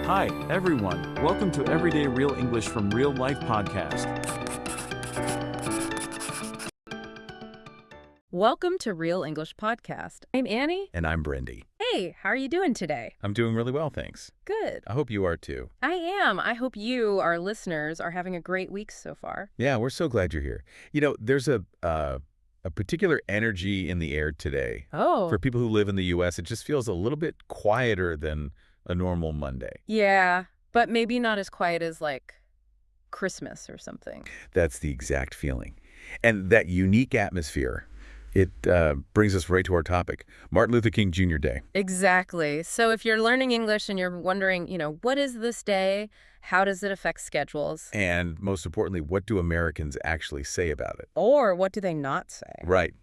Hi, everyone. Welcome to Everyday Real English from Real Life podcast. Welcome to Real English Podcast. I'm Annie. And I'm Brendy. Hey, how are you doing today? I'm doing really well, thanks. Good. I hope you are too. I am. I hope you, our listeners, are having a great week so far. Yeah, we're so glad you're here. You know, there's a particular energy in the air today. Oh. For people who live in the U.S., it just feels a little bit quieter than a normal Monday. Yeah, but maybe not as quiet as, like, Christmas or something. That's the exact feeling. And that unique atmosphere, it brings us right to our topic, Martin Luther King Jr. Day. Exactly. So if you're learning English and you're wondering, what is this day? How does it affect schedules? And most importantly, what do Americans actually say about it? Or what do they not say? Right.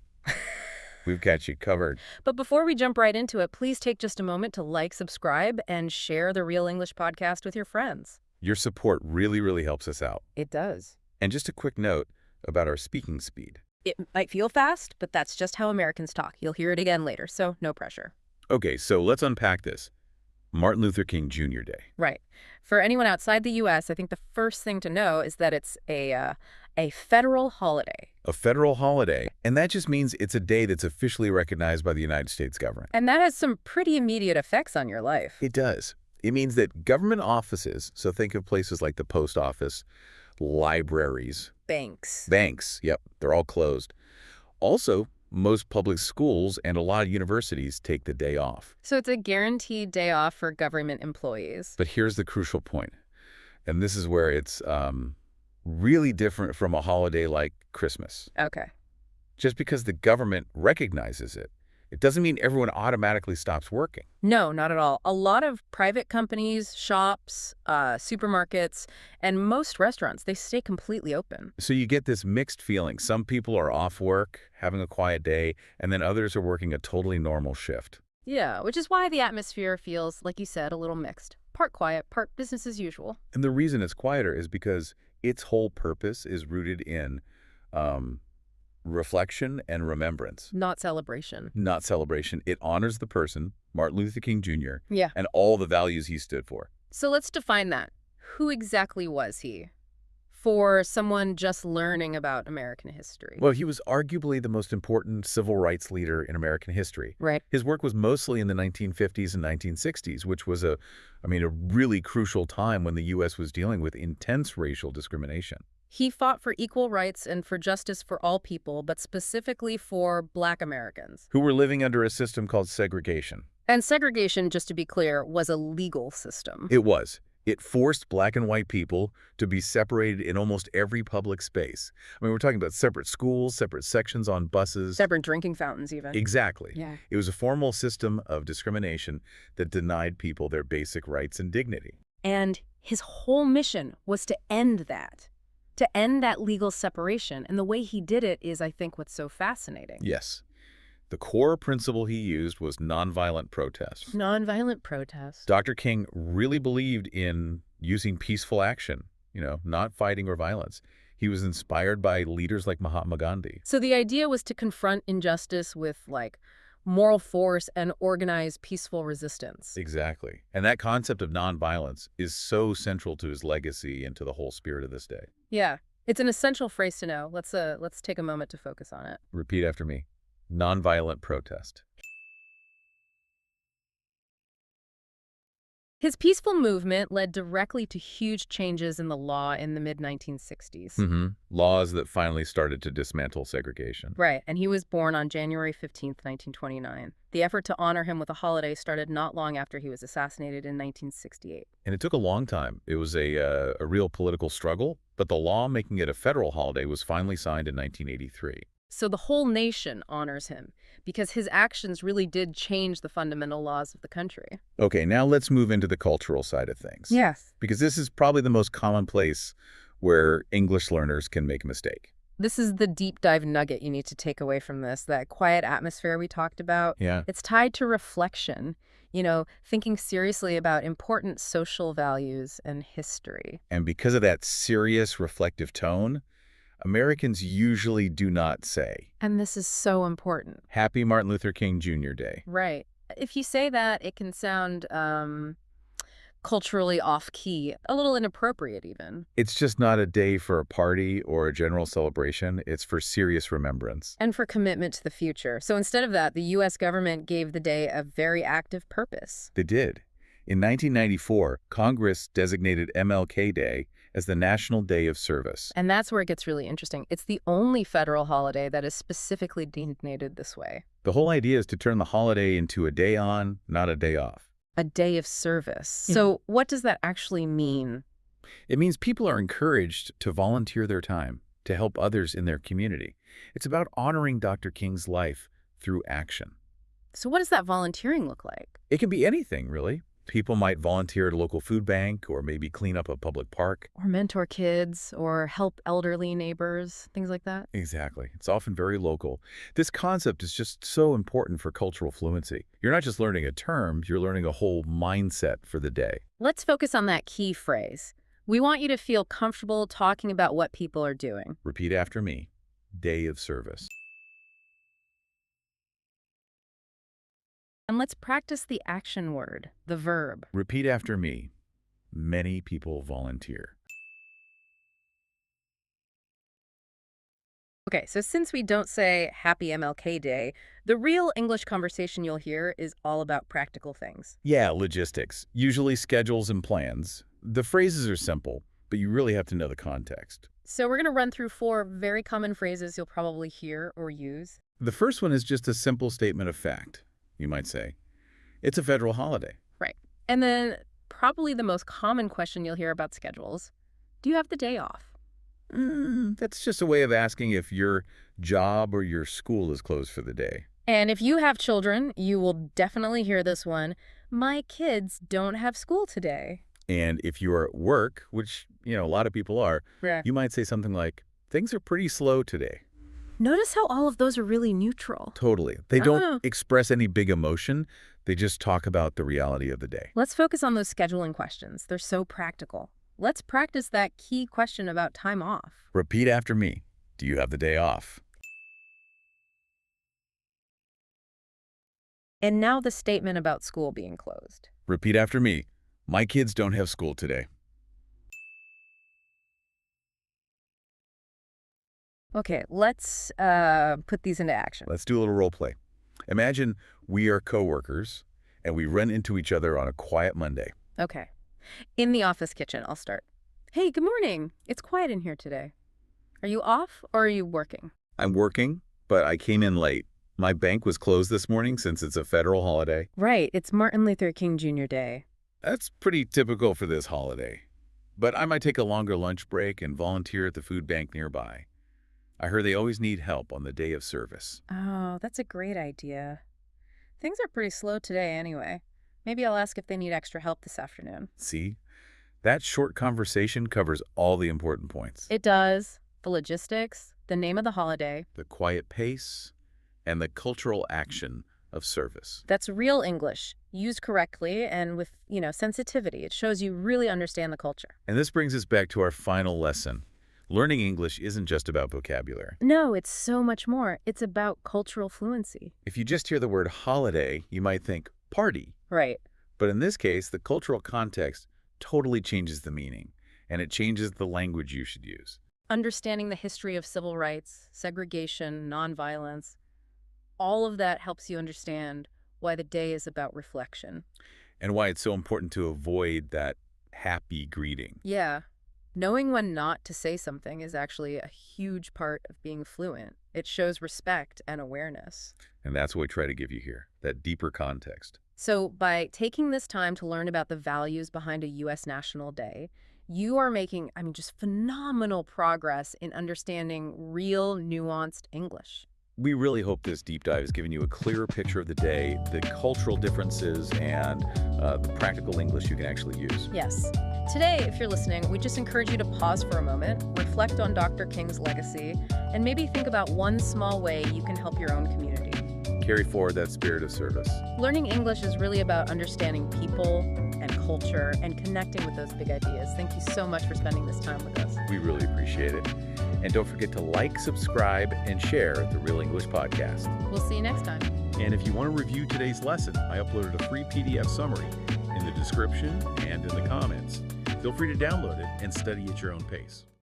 We've got you covered. But before we jump right into it, please take just a moment to like, subscribe, and share the Real English Podcast with your friends. Your support really, really helps us out. It does. And just a quick note about our speaking speed. It might feel fast, but that's just how Americans talk. You'll hear it again later, so no pressure. Okay, so let's unpack this. Martin Luther King Jr. Day. Right. For anyone outside the U.S., I think the first thing to know is that it's a federal holiday. A federal holiday. And that just means it's a day that's officially recognized by the United States government. And that has some pretty immediate effects on your life. It does. It means that government offices, so think of places like the post office, libraries. Banks. Yep, they're all closed. Also, most public schools and a lot of universities take the day off. So it's a guaranteed day off for government employees. But here's the crucial point, and this is where it's really different from a holiday like Christmas. Okay. Just because the government recognizes it, it doesn't mean everyone automatically stops working. No, not at all. A lot of private companies, shops, supermarkets, and most restaurants, they stay completely open. So you get this mixed feeling. Some people are off work, having a quiet day, and then others are working a totally normal shift. Yeah, which is why the atmosphere feels, like you said, a little mixed. Part quiet, part business as usual. And the reason it's quieter is because its whole purpose is rooted in reflection and remembrance. Not celebration. Not celebration. It honors the person, Martin Luther King Jr., Yeah. and all the values he stood for. So let's define that. Who exactly was he? For someone just learning about American history. Well, he was arguably the most important civil rights leader in American history. Right. His work was mostly in the 1950s and 1960s, which was a really crucial time when the U.S. was dealing with intense racial discrimination. He fought for equal rights and for justice for all people, but specifically for Black Americans. Who were living under a system called segregation. And segregation, just to be clear, was a legal system. It was. It forced Black and white people to be separated in almost every public space. I mean, we're talking about separate schools, separate sections on buses. Separate drinking fountains, even. Exactly. Yeah. It was a formal system of discrimination that denied people their basic rights and dignity. And his whole mission was to end that. To end that legal separation. And the way he did it is, I think, what's so fascinating. Yes. The core principle he used was nonviolent protest. Nonviolent protest. Dr. King really believed in using peaceful action, not fighting or violence. He was inspired by leaders like Mahatma Gandhi. So the idea was to confront injustice with, moral force and organize peaceful resistance. Exactly. And that concept of nonviolence is so central to his legacy and to the whole spirit of this day. Yeah. It's an essential phrase to know. Let's take a moment to focus on it. Repeat after me. Nonviolent protest. His peaceful movement led directly to huge changes in the law in the mid-1960s. Laws that finally started to dismantle segregation. Right, and he was born on January 15th, 1929. The effort to honor him with a holiday started not long after he was assassinated in 1968. And it took a long time. It was a real political struggle, but the law making it a federal holiday was finally signed in 1983. So the whole nation honors him because his actions really did change the fundamental laws of the country. Okay, now let's move into the cultural side of things. Yes. Because this is probably the most common place where English learners can make a mistake. This is the deep dive nugget you need to take away from this, that quiet atmosphere we talked about. Yeah. It's tied to reflection, thinking seriously about important social values and history. And because of that serious, reflective tone, Americans usually do not say, and this is so important, Happy Martin Luther King Jr. Day. Right. If you say that, it can sound culturally off-key, a little inappropriate even. It's just not a day for a party or a general celebration. It's for serious remembrance. And for commitment to the future. So instead of that, the U.S. government gave the day a very active purpose. They did. In 1994, Congress designated MLK Day as the National Day of Service. And that's where it gets really interesting. It's the only federal holiday that is specifically designated this way. The whole idea is to turn the holiday into a day on, not a day off. A day of service. So what does that actually mean? It means people are encouraged to volunteer their time to help others in their community. It's about honoring Dr. King's life through action. So what does that volunteering look like? It can be anything, really. People might volunteer at a local food bank or maybe clean up a public park. Or mentor kids, or help elderly neighbors, things like that? Exactly. It's often very local. This concept is just so important for cultural fluency. You're not just learning a term, you're learning a whole mindset for the day. Let's focus on that key phrase. We want you to feel comfortable talking about what people are doing. Repeat after me. Day of service. And let's practice the action word, the verb. Repeat after me. Many people volunteer. Okay, so since we don't say Happy MLK Day, the real English conversation you'll hear is all about practical things. Yeah, logistics. Usually schedules and plans. The phrases are simple, but you really have to know the context. So we're going to run through 4 very common phrases you'll probably hear or use. The first one is just a simple statement of fact, you might say. It's a federal holiday. Right. And then probably the most common question you'll hear about schedules. Do you have the day off? That's just a way of asking if your job or your school is closed for the day. And if you have children, you will definitely hear this one. My kids don't have school today. And if you are at work, which, a lot of people are, Yeah. you might say something like, things are pretty slow today. Notice how all of those are really neutral. Totally. They don't express any big emotion. They just talk about the reality of the day. Let's focus on those scheduling questions. They're so practical. Let's practice that key question about time off. Repeat after me. Do you have the day off? And now the statement about school being closed. Repeat after me. My kids don't have school today. Okay, let's put these into action. Let's do a little role play. Imagine we are coworkers and we run into each other on a quiet Monday. Okay. In the office kitchen, I'll start. Hey, good morning. It's quiet in here today. Are you off or are you working? I'm working, but I came in late. My bank was closed this morning since it's a federal holiday. Right, it's Martin Luther King Jr. Day. That's pretty typical for this holiday. But I might take a longer lunch break and volunteer at the food bank nearby. I heard they always need help on the day of service. Oh, that's a great idea. Things are pretty slow today anyway. Maybe I'll ask if they need extra help this afternoon. See? That short conversation covers all the important points. It does. The logistics, the name of the holiday. The quiet pace, and the cultural action of service. That's real English, used correctly and with, sensitivity. It shows you really understand the culture. And this brings us back to our final lesson. Learning English isn't just about vocabulary. No, it's so much more. It's about cultural fluency. If you just hear the word holiday, you might think party. Right. But in this case, the cultural context totally changes the meaning, and it changes the language you should use. Understanding the history of civil rights, segregation, nonviolence, all of that helps you understand why the day is about reflection. And why it's so important to avoid that happy greeting. Yeah. Knowing when not to say something is actually a huge part of being fluent. It shows respect and awareness. And that's what we try to give you here, that deeper context. So by taking this time to learn about the values behind a U.S. National Day, you are making, just phenomenal progress in understanding real, nuanced English. We really hope this deep dive has given you a clearer picture of the day, the cultural differences, and the practical English you can actually use. Yes. Today, if you're listening, we just encourage you to pause for a moment, reflect on Dr. King's legacy, and maybe think about one small way you can help your own community. Carry forward that spirit of service. Learning English is really about understanding people and culture and connecting with those big ideas. Thank you so much for spending this time with us. We really appreciate it. And don't forget to like, subscribe, and share the Real English Podcast. We'll see you next time. And if you want to review today's lesson, I uploaded a free PDF summary in in the description and in the comments. Feel free to download it and study at your own pace.